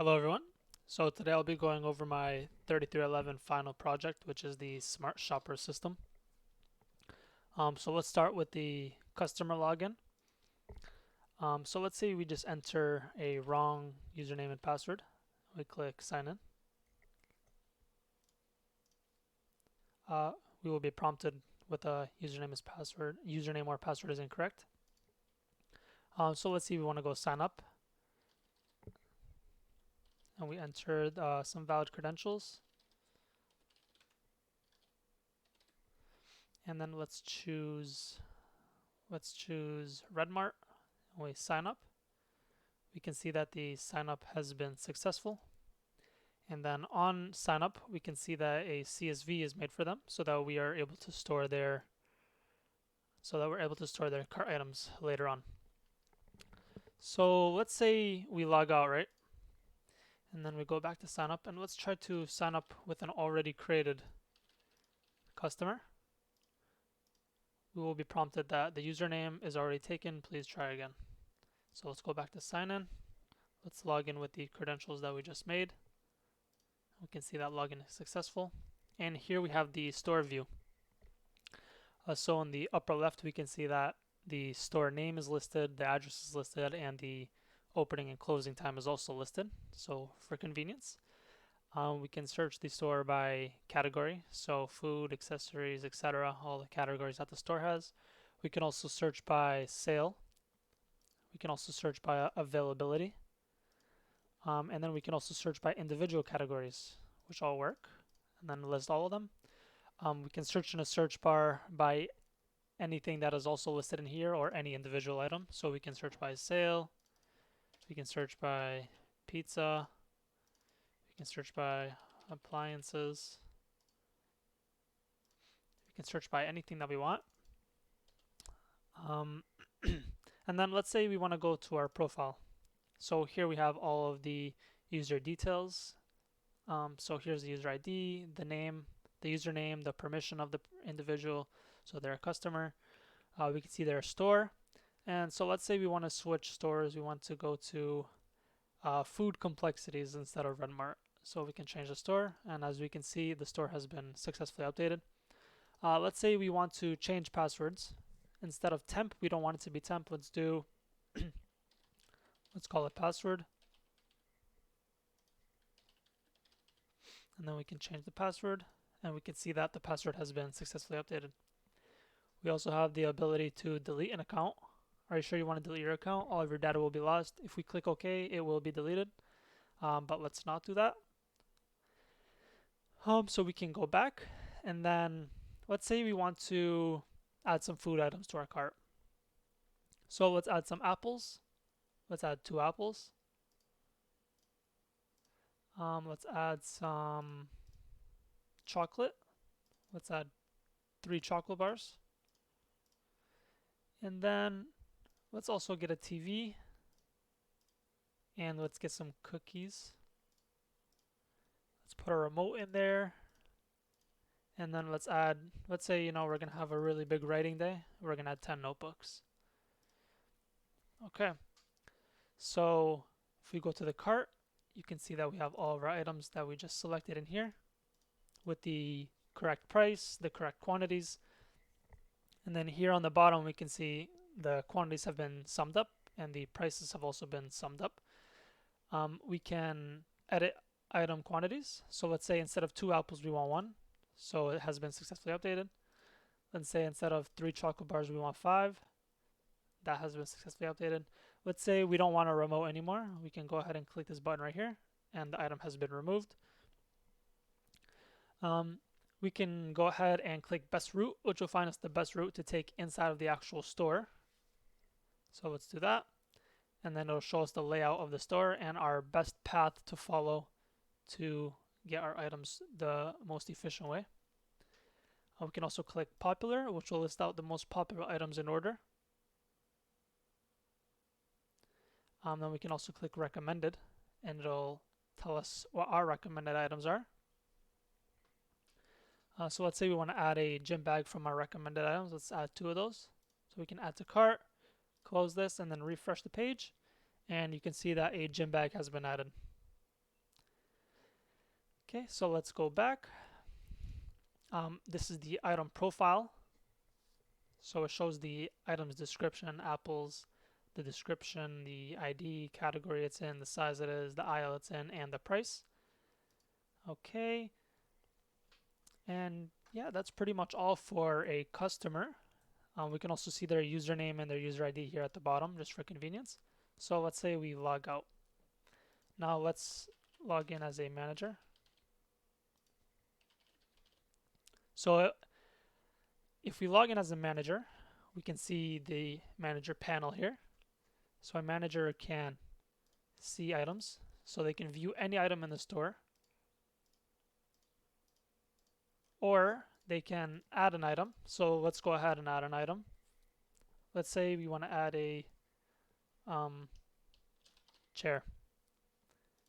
Hello everyone. So today I'll be going over my 3311 final project, which is the Smart Shopper system. So let's start with the customer login. So let's say we just enter a wrong username and password. We click sign in. We will be prompted with a username or password is incorrect. So let's see, we want to go sign up, and we entered some valid credentials, and then let's choose Redmart. And we sign up. We can see that the sign up has been successful. And then on sign up, we can see that a CSV is made for them so that we are able to store their cart items later on. So let's say we log out, right? And then we go back to sign up, and let's try to sign up with an already created customer. We will be prompted that the username is already taken. Please try again. So let's go back to sign in. Let's log in with the credentials that we just made. We can see that login is successful. And here we have the store view. So in the upper left, we can see that the store name is listed, the address is listed, and the opening and closing time is also listed. So for convenience, we can search the store by category. So food, accessories, etc., all the categories that the store has. We can also search by sale. We can also search by availability. And then we can also search by individual categories, which all work, and then list all of them. We can search in a search bar by anything that is also listed in here or any individual item. So we can search by sale, we can search by pizza, we can search by appliances, we can search by anything that we want. And then let's say we want to go to our profile. So here we have all of the user details. So here's the user ID, the name, the username, the permission of the individual, so they're a customer. We can see their store. And so let's say we want to switch stores. We want to go to food complexities instead of Redmart. So we can change the store, and as we can see, the store has been successfully updated. Let's say we want to change passwords. Instead of temp, we don't want it to be temp. Let's call it password. And then we can change the password, and we can see that the password has been successfully updated. We also have the ability to delete an account. Are you sure you want to delete your account? All of your data will be lost. If we click OK, it will be deleted. But let's not do that. So we can go back, and then let's say we want to add some food items to our cart. So let's add some apples. Let's add 2 apples. Let's add some chocolate. Let's add 3 chocolate bars. And then let's also get a TV. And let's get some cookies. Let's put a remote in there. And then let's say, we're going to have a really big writing day. We're going to add 10 notebooks. Okay. So if we go to the cart, you can see that we have all of our items that we just selected in here with the correct price, the correct quantities. And then here on the bottom, we can see the quantities have been summed up and the prices have also been summed up. We can edit item quantities. So let's say instead of 2 apples, we want 1. So it has been successfully updated. Let's say instead of 3 chocolate bars, we want 5. That has been successfully updated. Let's say we don't want a remote anymore. We can go ahead and click this button right here, and the item has been removed. We can go ahead and click best route, which will find us the best route to take inside of the actual store. So let's do that. And then it'll show us the layout of the store and our best path to follow to get our items the most efficient way. We can also click popular, which will list out the most popular items in order. Then we can also click recommended, and it'll tell us what our recommended items are. So let's say we want to add a gym bag from our recommended items. Let's add 2 of those. So we can add to cart, close this, and then refresh the page. And you can see that a gym bag has been added. Okay, so let's go back. This is the item profile. So it shows the item's description, apples, the description, the ID, category it's in, the size it is, the aisle it's in, and the price. Okay. And yeah, that's pretty much all for a customer. We can also see their username and their user ID here at the bottom, just for convenience. So let's say we log out. Now let's log in as a manager. So if we log in as a manager, we can see the manager panel here. So a manager can see items, so they can view any item in the store, or they can add an item. So let's go ahead and add an item. Let's say we want to add a chair.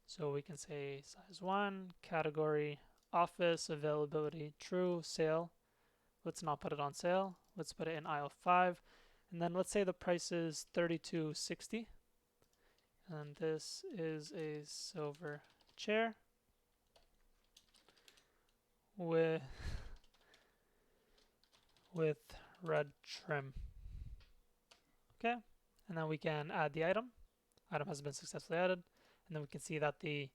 So we can say size 1, category, office, availability, true, sale. Let's not put it on sale. Let's put it in aisle 5. And then let's say the price is $32.60. And this is a silver chair with red trim. Okay, and then we can add the item. Item has been successfully added, and then we can see that the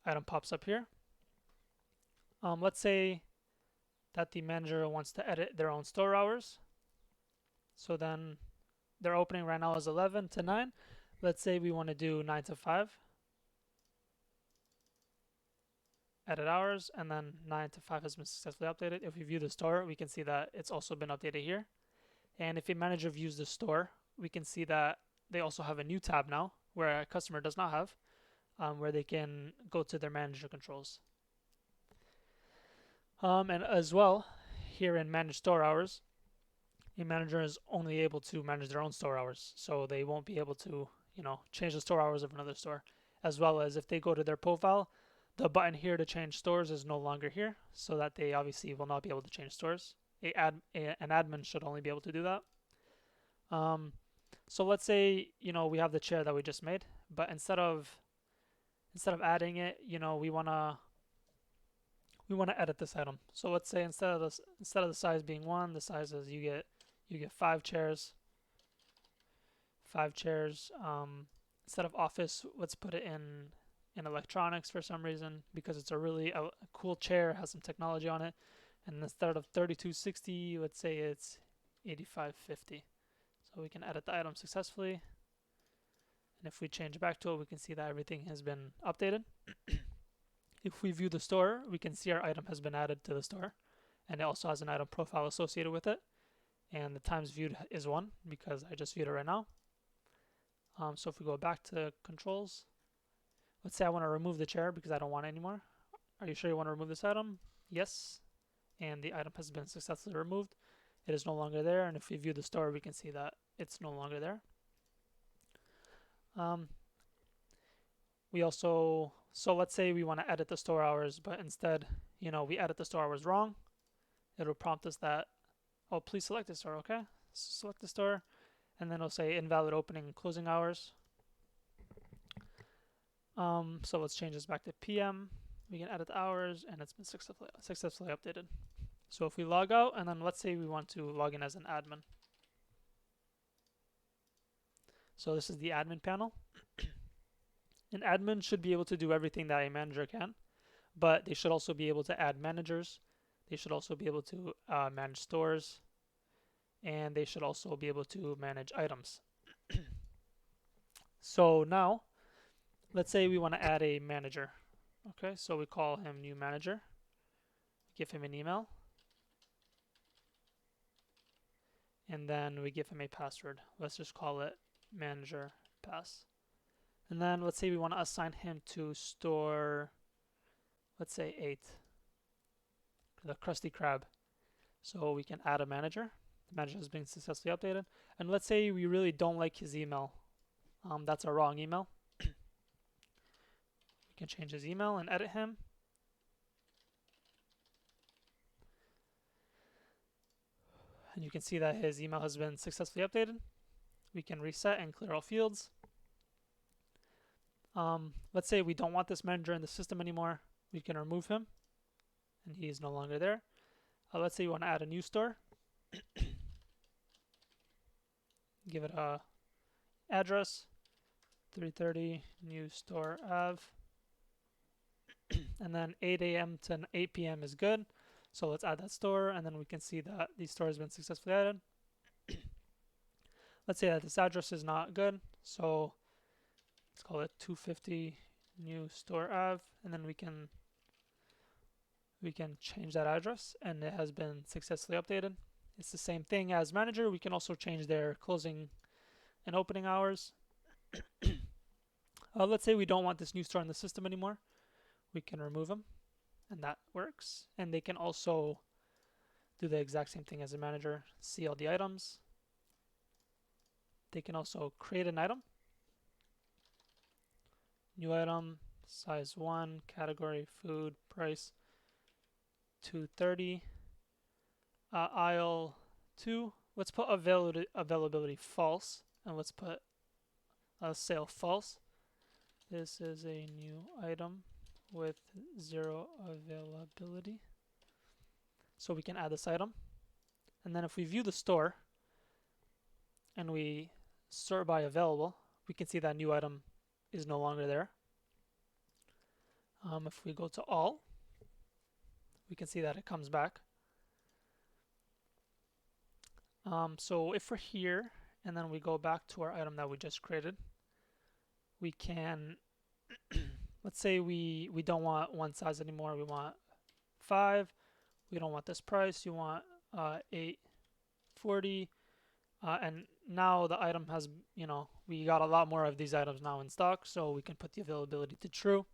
item pops up here. Let's say that the manager wants to edit their own store hours. So then their opening right now is 11 to 9. Let's say we want to do 9 to 5. Edit hours, and then 9 to 5 has been successfully updated. If we view the store, we can see that it's also been updated here. And if a manager views the store, we can see that they also have a new tab now, where a customer does not have, where they can go to their manager controls. And as well, here in Manage Store Hours, a manager is only able to manage their own store hours, so they won't be able to, change the store hours of another store. As well as if they go to their profile, the button here to change stores is no longer here, so that they obviously will not be able to change stores. An admin should only be able to do that. So let's say we have the chair that we just made, but instead of adding it, we wanna edit this item. So let's say instead of the size being 1, the size is you get 5 chairs. 5 chairs. Instead of office, let's put it in electronics for some reason, because it's a really cool chair, has some technology on it. And instead of $32.60, let's say it's $85.50. So we can edit the item successfully. And if we change back to it, we can see that everything has been updated. If we view the store, we can see our item has been added to the store, and it also has an item profile associated with it. And the times viewed is 1 because I just viewed it right now. So if we go back to controls, let's say I want to remove the chair because I don't want it anymore. Are you sure you want to remove this item? Yes. And the item has been successfully removed. It is no longer there. And if we view the store, we can see that it's no longer there. So let's say we want to edit the store hours, but instead, we edit the store hours wrong. It'll prompt us that, oh, please select the store. Okay, select the store, and then it'll say invalid opening and closing hours. So let's change this back to PM. We can edit the hours, and it's been successfully updated. So if we log out, and then let's say we want to log in as an admin. So this is the admin panel. An admin should be able to do everything that a manager can, but they should also be able to add managers. They should also be able to manage stores, and they should also be able to manage items. So now, let's say we want to add a manager. Okay, so we call him new manager, give him an email, and then we give him a password. Let's just call it manager pass. And then let's say we want to assign him to store, let's say 8, the Krusty Krab. So we can add a manager. The manager has been successfully updated. And let's say we really don't like his email. That's a wrong email. We can change his email and edit him. And you can see that his email has been successfully updated. We can reset and clear all fields. Let's say we don't want this manager in the system anymore. we can remove him, and he is no longer there. Let's say you want to add a new store. Give it a address, 330 New Store Ave, and then 8 a.m. to 8 p.m. is good. So let's add that store, and then we can see that the store has been successfully added. Let's say that this address is not good, so let's call it 250 New Store Ave, and then we can change that address, and it has been successfully updated. It's the same thing as manager. We can also change their closing and opening hours. Let's say we don't want this new store in the system anymore. We can remove them, and that works. And they can also do the exact same thing as a manager, see all the items. They can also create an item. New item, size 1, category, food, price, 230. Aisle 2, let's put availability false, and let's put sale false. This is a new item with 0 availability. So we can add this item. And then if we view the store and we sort by available, we can see that new item is no longer there. If we go to all, we can see that it comes back. So if we're here and then we go back to our item that we just created, we can let's say we don't want one size anymore, we want 5. We don't want this price, you want 840, and now the item has, we got a lot more of these items now in stock, so we can put the availability to true.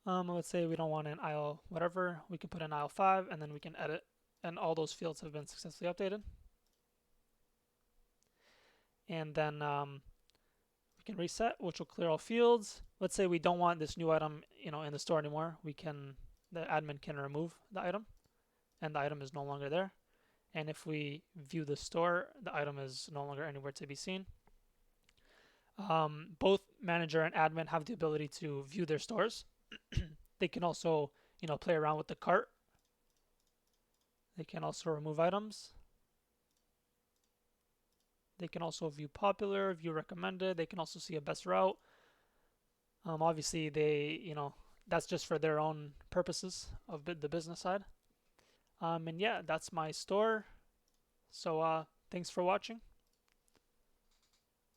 Let's say we don't want an aisle whatever, we can put an aisle 5, and then we can edit, and all those fields have been successfully updated. And then we can reset, which will clear all fields. Let's say we don't want this new item, in the store anymore. The admin can remove the item, and the item is no longer there. And if we view the store, the item is no longer anywhere to be seen. Both manager and admin have the ability to view their stores. They can also, play around with the cart. They can also remove items. They can also view popular, view recommended. They can also see a best route. Obviously, that's just for their own purposes of the business side. And yeah, that's my store. So thanks for watching.